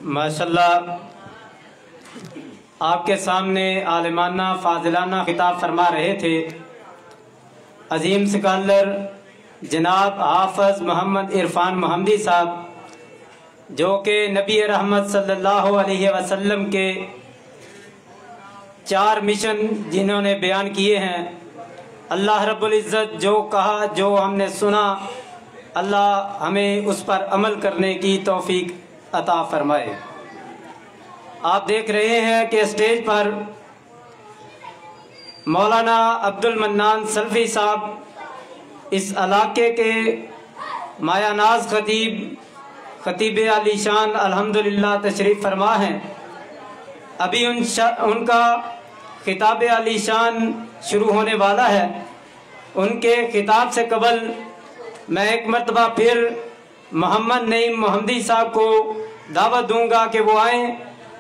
माशाल्लाह आपके सामने आलिमाना फाजिलाना खिताब फरमा रहे थे अजीम स्कॉलर जनाब हाफ़िज़ मोहम्मद इरफान मोहम्मदी साहब, जो कि नबी रहमत सल्लल्लाहु अलैहि वसल्लम के 4 मिशन जिन्होंने बयान किए हैं। अल्लाह रब्बुल इज़्ज़त जो कहा, जो हमने सुना, अल्लाह हमें उस पर अमल करने की तौफीक अता फरमाए। आप देख रहे हैं कि स्टेज पर मौलाना अब्दुल मन्नान सल्फी साहब इस इलाके के मायानाज खतीब आलीशान अल्हम्दुलिल्लाह तशरीफ़ फरमा हैं। अभी उनका खिताब आलीशान शुरू होने वाला है। उनके खिताब से कबल मैं एक मरतबा फिर मोहम्मद नईम मोहम्मदी साहब को दावत दूंगा कि वो आएँ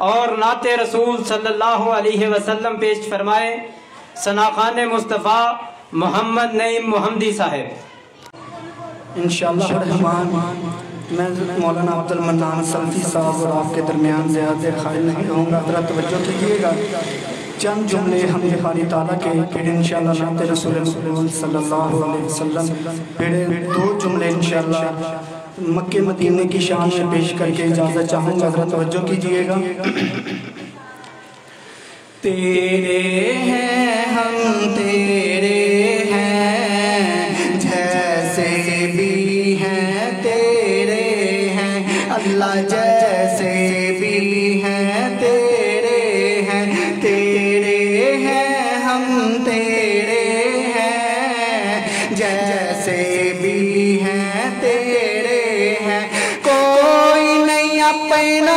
और नाते रसूल सल्लल्लाहु अलैहि वसल्लम पेश फरमाएँ। सनाखान मुस्तफ़ा मोहम्मद नईम मोहम्मदी साहब। इंशाअल्लाह रहमान मैं मौलाना अब्दुल मन्नान सल्फी साहब और आपके दरमियान ज़्यादा खाइल नहीं होऊंगा। ज़रा तवज्जो कीजिएगा, चंद जुमले हम बुखारी ताला के, फिर इंशाअल्लाह नाते रसूल सल्लल्लाहु अलैहि वसल्लम, फिर 2 जुमले इंशाअल्लाह मक्के मदीने की शान में पेश करके इजाज़त चाहूँगा। ज़रा तवज्जो कीजिएगा। तेरे हैं हम तेरे हैं, जैसे भी हैं तेरे हैं, अल्लाह जैसे भी हैं तेरे हैं। तेरे हैं हम तेरे हैं, जैसे भी हैं तेरे हैं। कोई नहीं अपना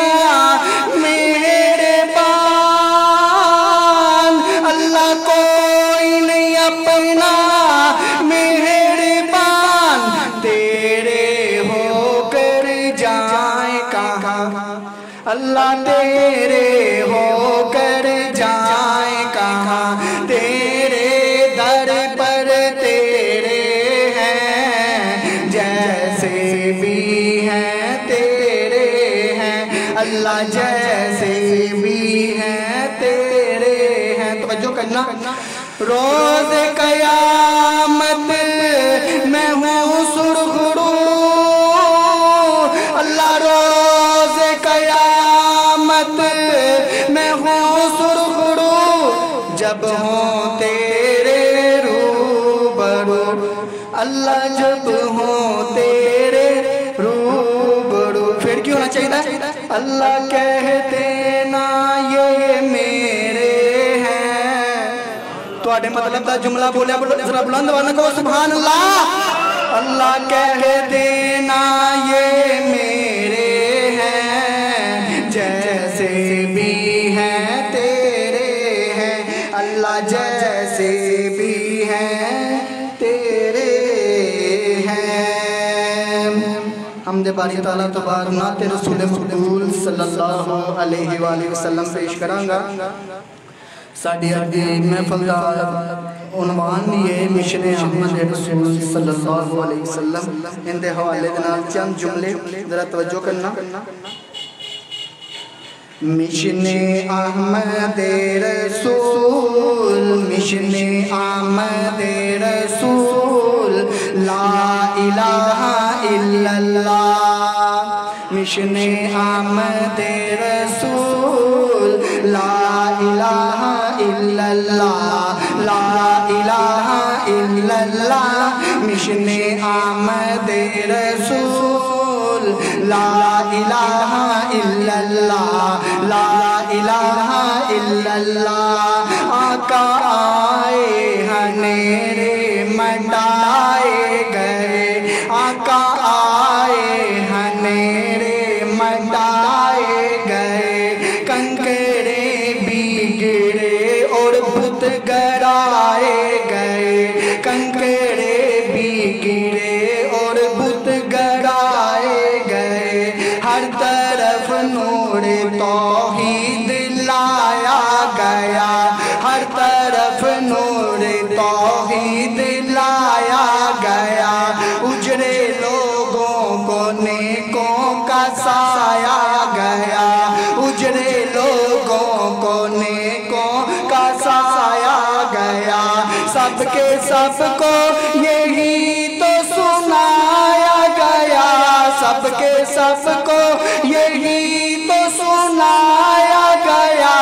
अल्लाह तेरे होकर जाए कहाँ, तेरे दर पर तेरे हैं, जैसे भी हैं तेरे हैं, अल्लाह जैसे भी हैं तेरे हैं। तवज्जो करना, रोज़ क़यामत मैं हूँ सुरखरू, अल्लाह रोज़ मैं हूँ सुरखरू, जब हूँ तेरे रूबरू, अल्लाह जब हूँ तेरे रूबरू। फिर क्यों होना चाहिए? अल्लाह कहते ना ये मेरे हैं। तो मतलब का जुमला बोले जरा बुलंद वाला को सुभान अल्लाह। अल्लाह कहते ना ये मेरे हैं, जैसे भी हैं तेरे हैं, अल्लाह जैसे भी हैं तेरे हैं। हमदे बारी ताला तबारक नाते रसूल मकबूल सल्लल्लाहु अलैहि वसल्लम पेश करांगा। साडी अगे महफिल दा उन्वान ये मिशन अहमद रसूल सल्लल्लाहु अलैहि वसल्लम। इनके हवाले दे नाल चंद जुमले जरा तवज्जो करना। मिशन अहमद रसूल, मिशन अहमद रसूल, ला इलाहा इल्लल्लाह। मिशन अहमद रसूल, ला इलाहा इल्लल्लाह, ला इलाहा इल्लल्लाह। मिशन अहमद रसूल, ला इलाहा इल्लल्लाह, ला इलाहा इल्लल्लाह। आका आए हनेरे मटाए गए, आका आए हनेरे मटाए गए। कंकरे बिगड़े और बुत गड़ाए गए, कंकरे बिगड़े और बुत गड़ाए गए। हर तरफ नूर तौहीद लाया गया, हर तरफ नूर तौहीद लाया गया। उजड़े लोगों को नेकों का साया गया, سب کو یہی تو سنایا گیا، سب کے سب کو یہی تو سنایا گیا،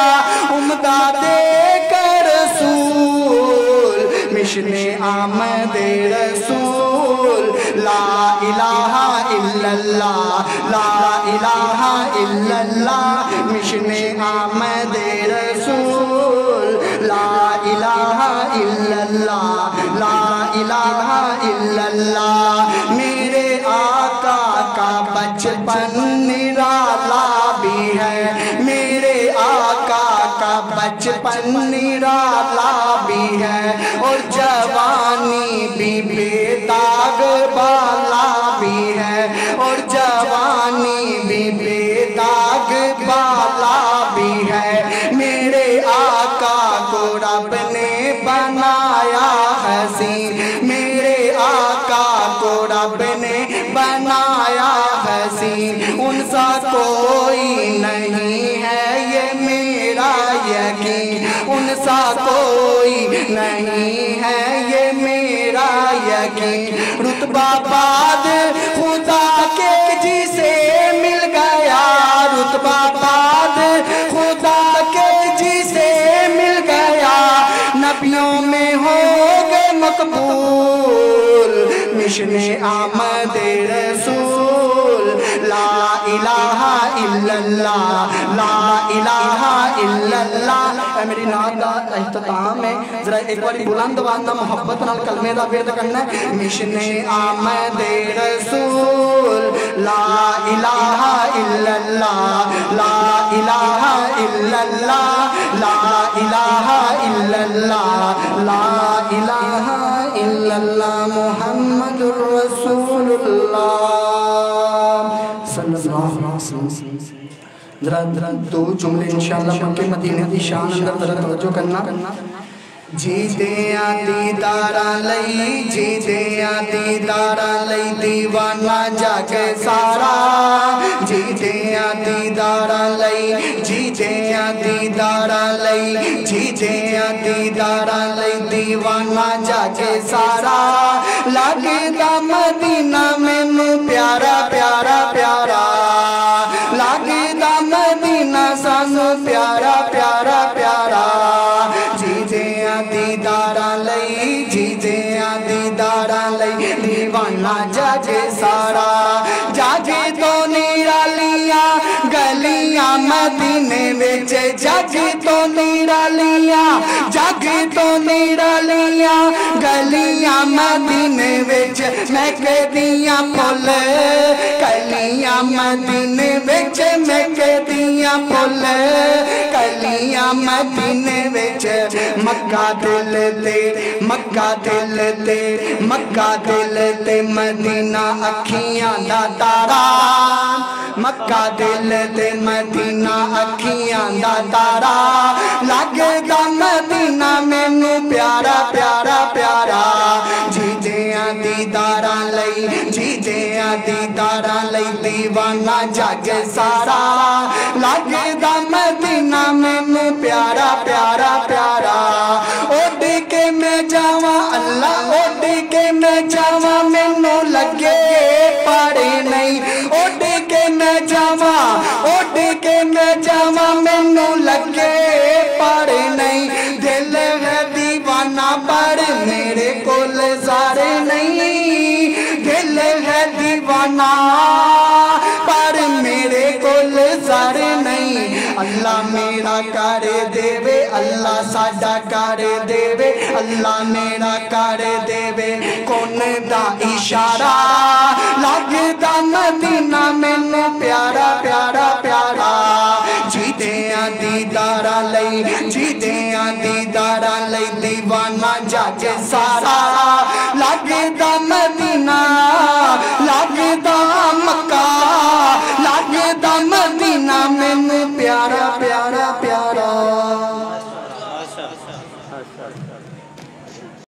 عمدہ دیکھ رسول مشن آمد رسول، لا الہ الا اللہ، لا الہ الا اللہ، مشن آمد رسول، لا الہ الا اللہ، لا الہ الا اللہ۔ میرے آقا کا بچپن نرالا بھی ہے، میرے آقا کا بچپن نرالا بھی ہے، اور جوانی بھی بے داغ بالا بھی ہے، اور جوانی بھی بے داغ بالا بھی ہے۔ میرے آقا کو رب نے بنایا حسین، میرے آقا کو رب نے بنایا حسین، ان سا کوئی نہیں ہے یہ میرا یقین، ان سا کوئی نہیں ہے یہ میرا یقین۔ رتبہ بعد خدا کے جسے مل گیا، رتبہ بعد خدا کے جسے مل گیا، نبیوں میں ہو گئے مقبول مشن آمد رسول، لا الہ الا اللہ، لا الہ الا اللہ۔ اے میری نعت دا اختتام ہے، ذرا ایک باری بلند آواز محبت نال کلمے دا ورد کرنا ہے۔ مشن آمد رسول، لا الہ الا اللہ، لا الہ الا اللہ، لا الہ الا اللہ، لا الہ الا اللہ، محمد رسول اللہ صلی اللہ علیہ وسلم۔ ذرا دو جملے انشاءاللہ پڑھ کے مدینہ دی شان اندر ذرا توجہ کرنا۔ جیدیاں دیداراں لئی، جیدیاں دیداراں لئی دیوانہ جگ سارا، جیدیاں دیداراں لئی، جیدیاں دیداراں لئی، جیدیاں دیداراں لئی دیوانہ جگ سارا، لگدا مدینہ مینوں پیارا پیارا پیارا، لگدا مدینہ سانوں پیارا پیارا پیارا، جیدیاں دیداراں لئی، جیدیاں دیداراں لئی دیوانہ جگ سارا، جگ تو نرالیاں گلیاں مدینے وچ، جگ تو نرالیاں، جگ تو نرالیاں گلیاں مدینے وچ، مہکدیاں پھل کلیاں مدینے وچ، مہکدیاں پھل کلیاں مدینے وچ، مکہ دل تے، مکہ دل تے، مکہ دل تے مدینہ اکھیاں دا تارا، مکہ دل تے مدینہ اکھیاں دا تارا، لگدا مدینہ مینوں پیارا پیارا پیارا، جیدیاں دیداراں لئی، جیدیاں دیداراں لئی دیوانہ جگ سارا، لگدا مدینہ مینوں پیارا پیارا پیارا، اڈ کے میں جاواں اللہ، اڈ کے میں جاواں مینوں لگے پاڑے نہیں، اڈ کے میں جاواں، اڈ کے میں جاواں مینوں لگے پاڑے نہیں، دل ہے دیوانہ پر میرے کول زارے نہیں، دل ہے دیوانہ پر میرے کول زارے نہیں، اللہ میرا کر دے وے، اللہ ساڈا کر دے وے، اللہ میرا کر دے وے، کون دا اشارہ، لگدا مدینہ مینوں پیارا پیارا پیارا، جیدیاں دیداراں لئی، جیدیاں دیداراں لئی دیوانہ جگ سارا،